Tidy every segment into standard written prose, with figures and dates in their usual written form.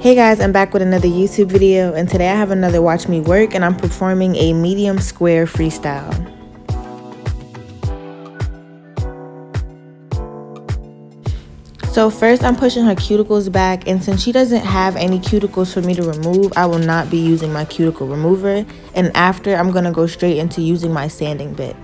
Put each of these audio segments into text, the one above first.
Hey guys, I'm back with another YouTube video, and today I have another watch me work, and I'm performing a medium square freestyle. So first I'm pushing her cuticles back, and since she doesn't have any cuticles for me to remove, I will not be using my cuticle remover, and after I'm going to go straight into using my sanding bit.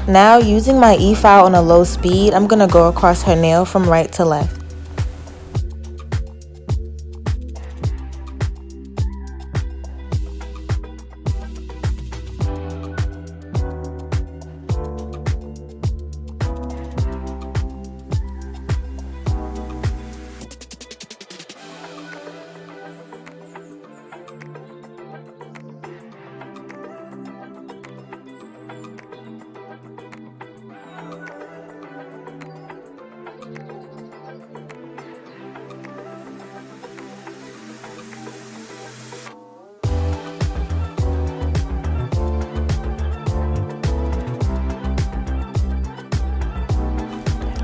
Now, using my e-file on a low speed, I'm going to go across her nail from right to left.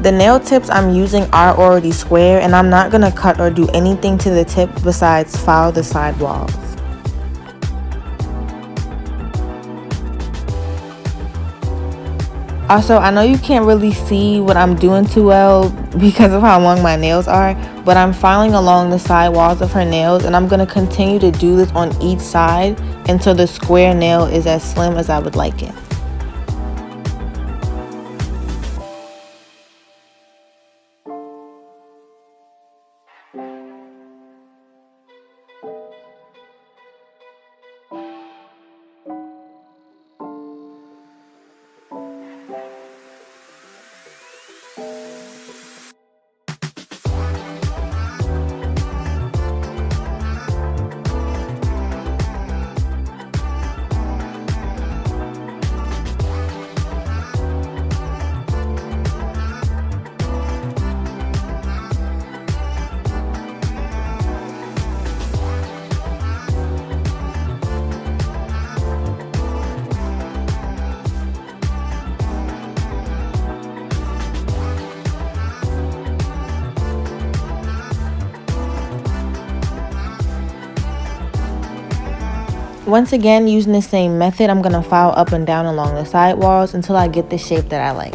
The nail tips I'm using are already square, and I'm not going to cut or do anything to the tip besides file the side walls. Also, I know you can't really see what I'm doing too well because of how long my nails are, but I'm filing along the side walls of her nails, and I'm going to continue to do this on each side until the square nail is as slim as I would like it. Once again, using the same method, I'm going to file up and down along the side walls until I get the shape that I like.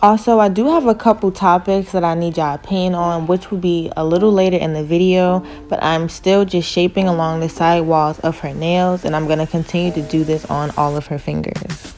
Also, I do have a couple topics that I need y'all opinion on, which will be a little later in the video, but I'm still just shaping along the side walls of her nails, and I'm going to continue to do this on all of her fingers.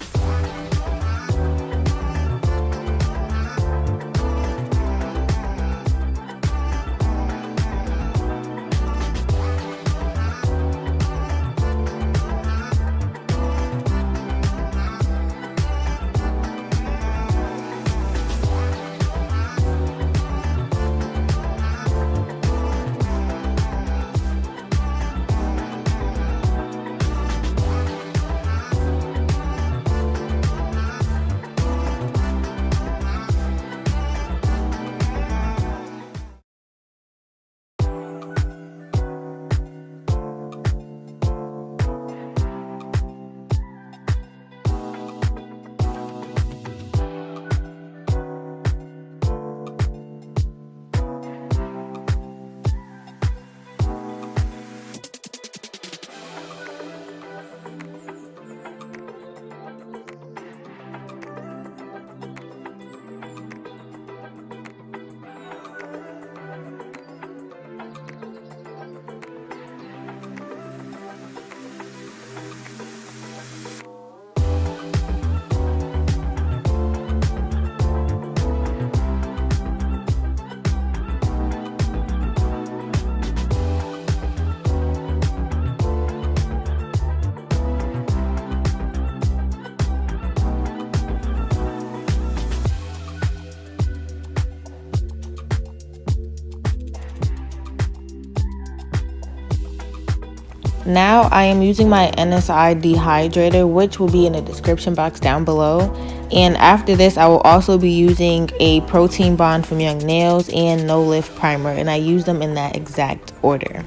Now I am using my NSI dehydrator, which will be in the description box down below. And after this, I will also be using a protein bond from Young Nails and No Lift primer, and I use them in that exact order.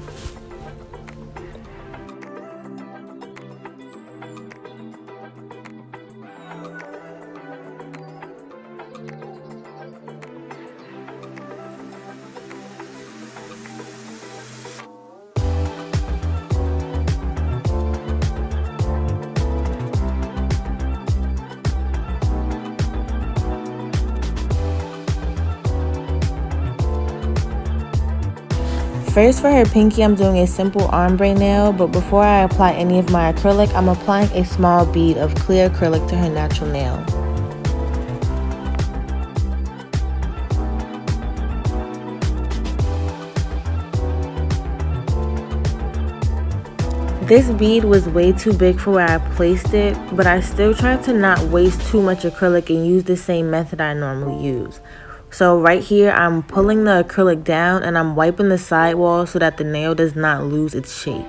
First, for her pinky, I'm doing a simple ombre nail, but before I apply any of my acrylic, I'm applying a small bead of clear acrylic to her natural nail. This bead was way too big for where I placed it, but I still tried to not waste too much acrylic and use the same method I normally use. So right here, I'm pulling the acrylic down and I'm wiping the sidewall so that the nail does not lose its shape.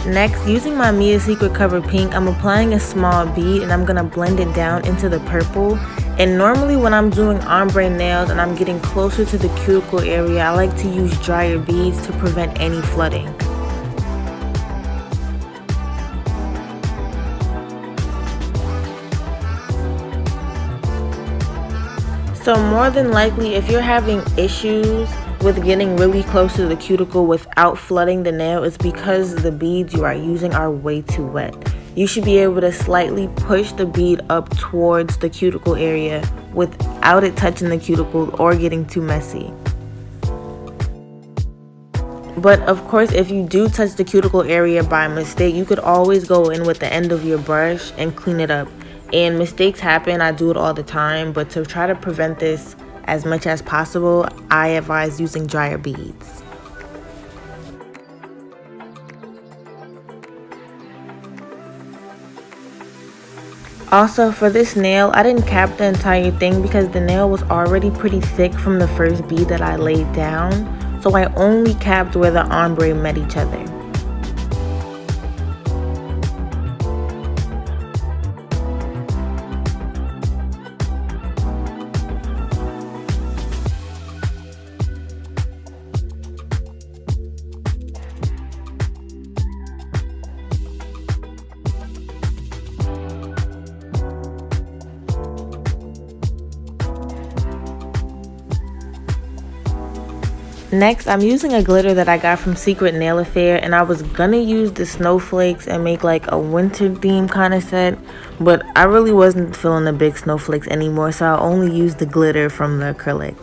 Next, using my Mia Secret Cover Pink, I'm applying a small bead and I'm going to blend it down into the purple. And normally when I'm doing ombre nails and I'm getting closer to the cuticle area, I like to use drier beads to prevent any flooding. So more than likely, if you're having issues with getting really close to the cuticle without flooding the nail, it's because the beads you are using are way too wet. You should be able to slightly push the bead up towards the cuticle area without it touching the cuticle or getting too messy. But of course, if you do touch the cuticle area by mistake, you could always go in with the end of your brush and clean it up. And mistakes happen, I do it all the time, but to try to prevent this as much as possible, I advise using drier beads. Also, for this nail, I didn't cap the entire thing because the nail was already pretty thick from the first bead that I laid down, so I only capped where the ombre met each other. Next, I'm using a glitter that I got from Secret Nail Affair, and I was gonna use the snowflakes and make like a winter theme kind of set, but I really wasn't feeling the big snowflakes anymore, so I only used the glitter from the acrylic.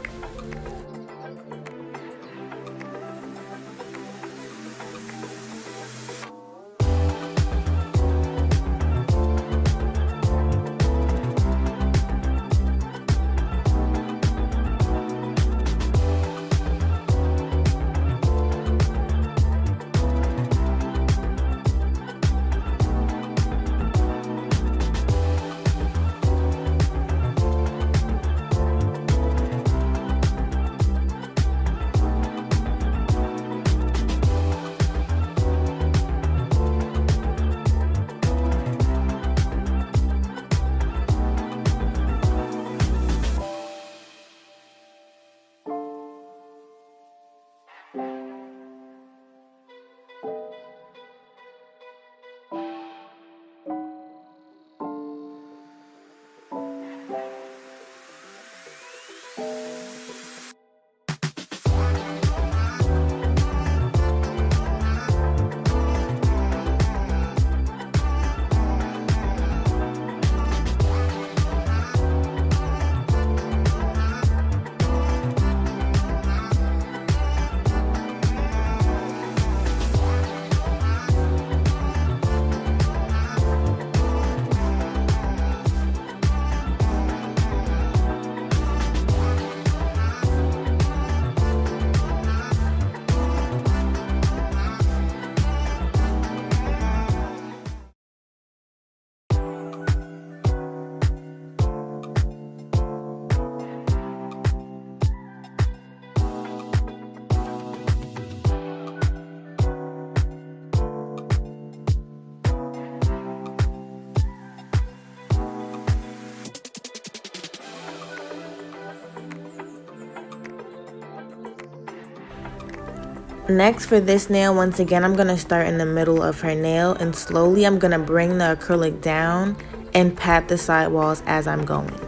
Next, for this nail, once again, I'm going to start in the middle of her nail, and slowly I'm going to bring the acrylic down and pat the sidewalls as I'm going.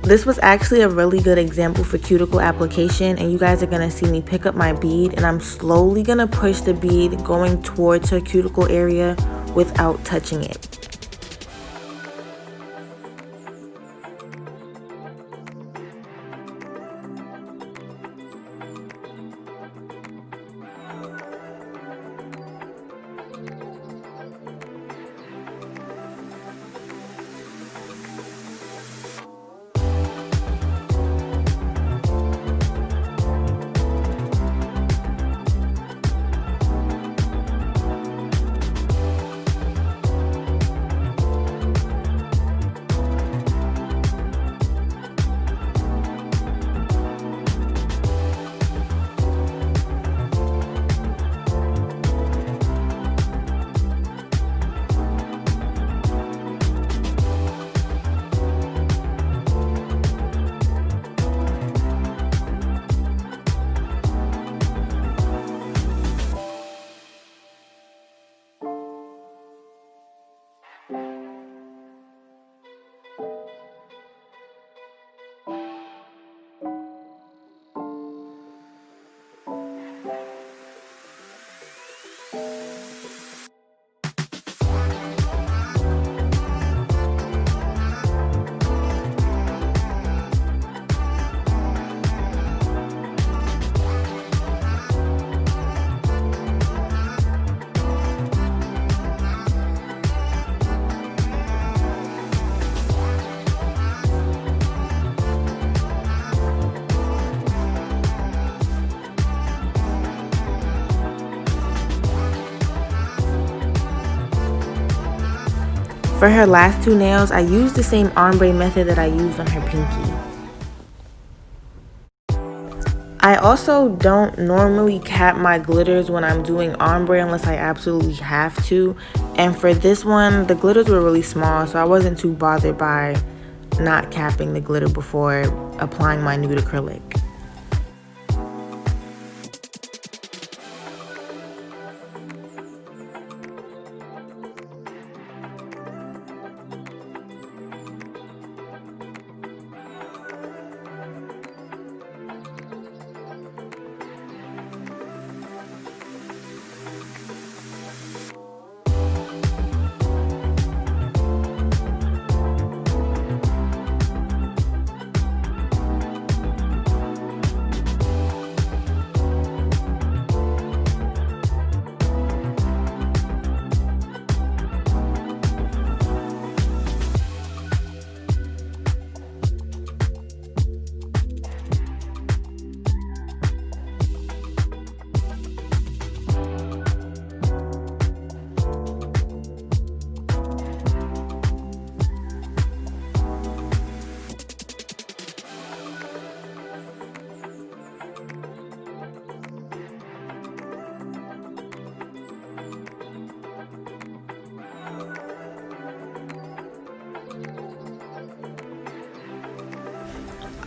This was actually a really good example for cuticle application, and you guys are going to see me pick up my bead, and I'm slowly going to push the bead going towards her cuticle area without touching it. For her last two nails, I used the same ombre method that I used on her pinky. I also don't normally cap my glitters when I'm doing ombre unless I absolutely have to. And for this one, the glitters were really small, so I wasn't too bothered by not capping the glitter before applying my nude acrylic.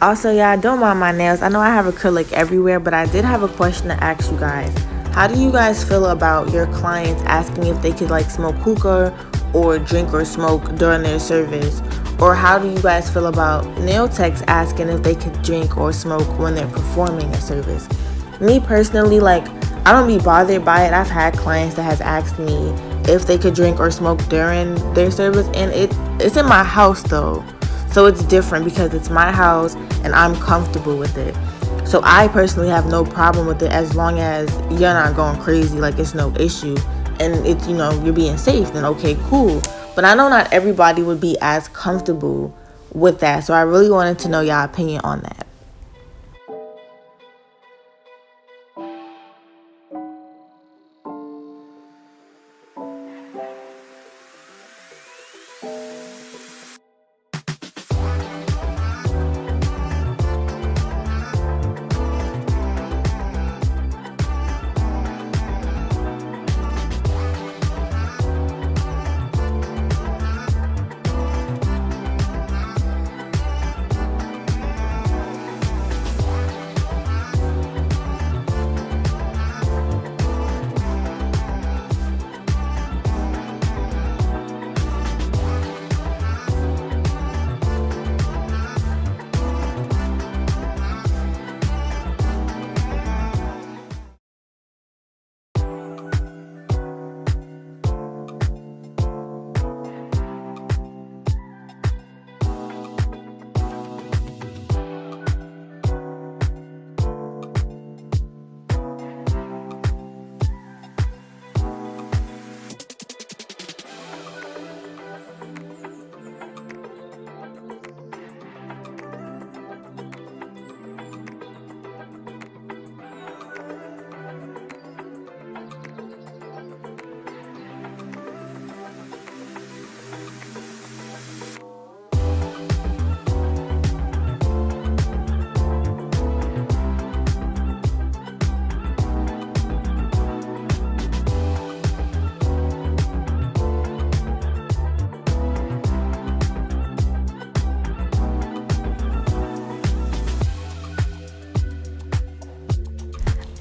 Also, yeah, don't mind my nails. I know I have acrylic everywhere, but I did have a question to ask you guys. How do you guys feel about your clients asking if they could like smoke hookah or drink or smoke during their service? Or how do you guys feel about nail techs asking if they could drink or smoke when they're performing a service? Me personally, like, I don't be bothered by it. I've had clients that has asked me if they could drink or smoke during their service, and it's in my house though. So it's different because it's my house and I'm comfortable with it. So I personally have no problem with it as long as you're not going crazy, like it's no issue. And it's, you know, you're being safe, then okay, cool. But I know not everybody would be as comfortable with that. So I really wanted to know y'all opinion on that.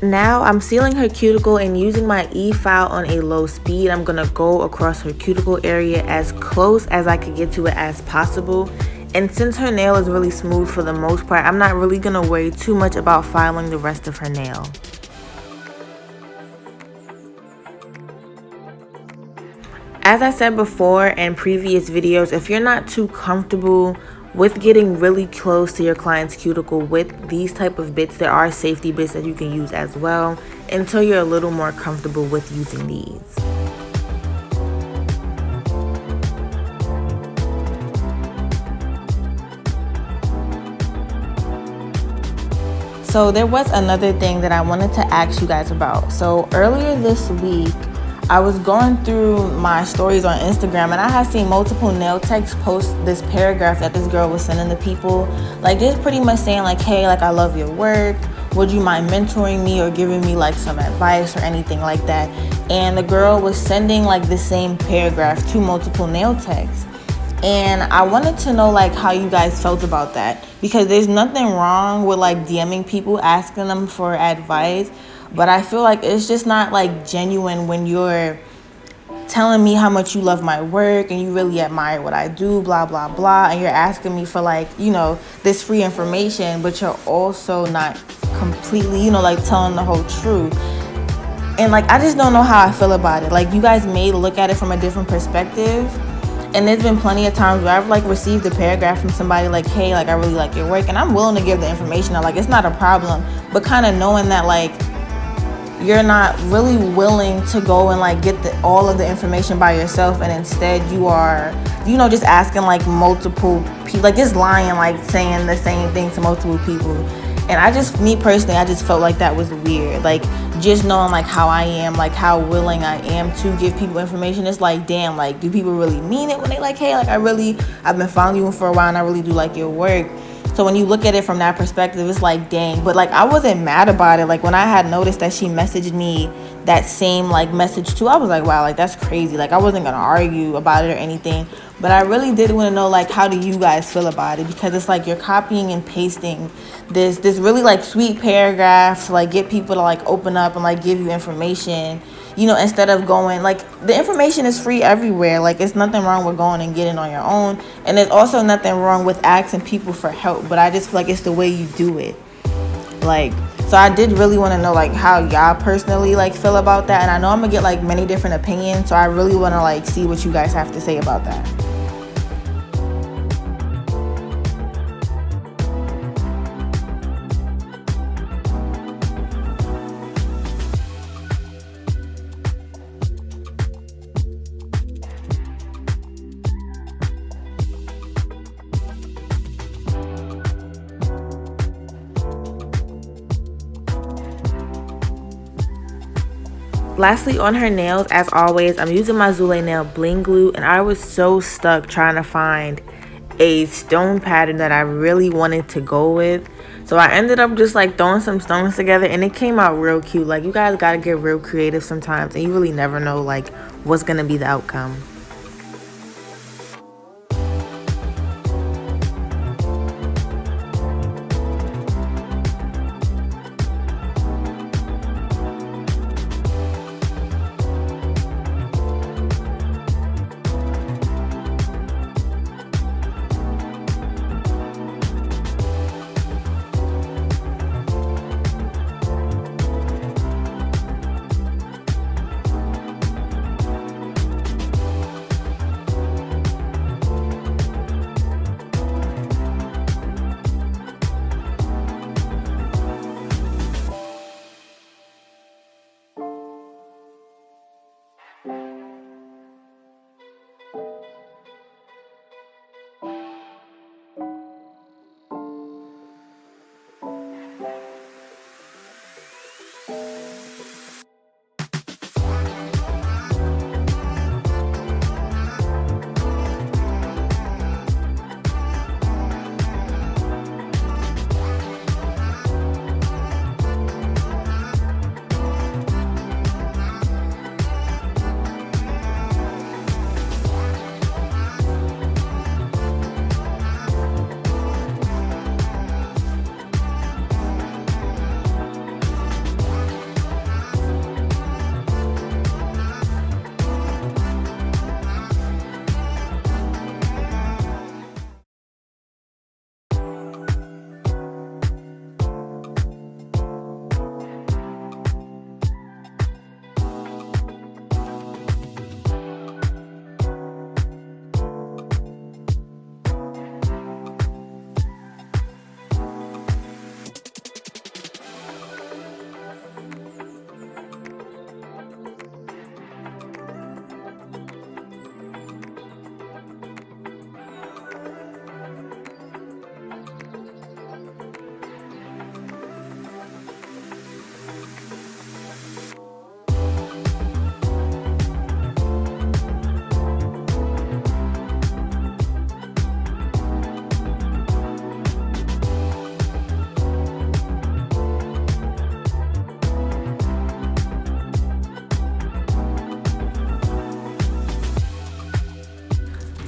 Now I'm sealing her cuticle and using my E-file on a low speed. I'm gonna go across her cuticle area as close as I could get to it as possible. And since her nail is really smooth for the most part, I'm not really gonna worry too much about filing the rest of her nail. As I said before in previous videos, if you're not too comfortable with getting really close to your client's cuticle with these type of bits, there are safety bits that you can use as well until you're a little more comfortable with using these. So there was another thing that I wanted to ask you guys about. So earlier this week, I was going through my stories on Instagram and I had seen multiple nail techs post this paragraph that this girl was sending to people, like just pretty much saying like, hey, like I love your work, would you mind mentoring me or giving me like some advice or anything like that? And the girl was sending like the same paragraph to multiple nail techs. And I wanted to know like how you guys felt about that, because there's nothing wrong with like DMing people, asking them for advice, but I feel like it's just not like genuine when you're telling me how much you love my work and you really admire what I do, blah blah blah, and you're asking me for like, this free information, but you're also not completely, like telling the whole truth. And like I just don't know how I feel about it. Like, you guys may look at it from a different perspective, and there's been plenty of times where I've like received a paragraph from somebody like, hey, like I really like your work, and I'm willing to give the information out, like it's not a problem, but kind of knowing that like you're not really willing to go and like get all of the information by yourself, and instead you are, just asking like multiple people, like just lying, like saying the same thing to multiple people. And me personally, I just felt like that was weird. Like, just knowing like how I am, like how willing I am to give people information, it's like, damn, like do people really mean it when they like, hey, like I've been following you for a while and I really do like your work. So when you look at it from that perspective, it's like, dang. But like I wasn't mad about it. Like when I had noticed that she messaged me that same like message too, I was like, wow, like that's crazy. Like I wasn't gonna argue about it or anything, but I really did want to know like how do you guys feel about it, because it's like you're copying and pasting this really like sweet paragraph to like get people to like open up and like give you information, instead of going, like, the information is free everywhere. Like, it's nothing wrong with going and getting on your own, and there's also nothing wrong with asking people for help, but I just feel like it's the way you do it. Like, so I did really want to know like how y'all personally like feel about that, and I know I'm gonna get like many different opinions, so I really want to like see what you guys have to say about that. Lastly, on her nails, as always, I'm using my Zule nail bling glue, and I was so stuck trying to find a stone pattern that I really wanted to go with. So I ended up just like throwing some stones together, and it came out real cute. Like, you guys gotta get real creative sometimes, and you really never know like what's gonna be the outcome.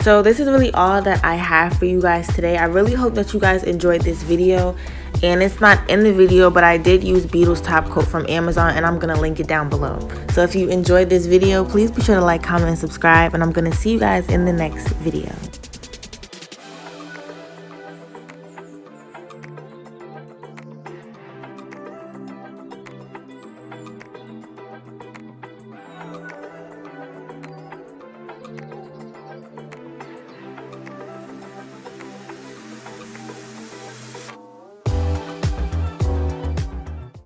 So this is really all that I have for you guys today. I really hope that you guys enjoyed this video. And it's not in the video, but I did use Beetle's top coat from Amazon, and I'm going to link it down below. So if you enjoyed this video, please be sure to like, comment, and subscribe. And I'm going to see you guys in the next video.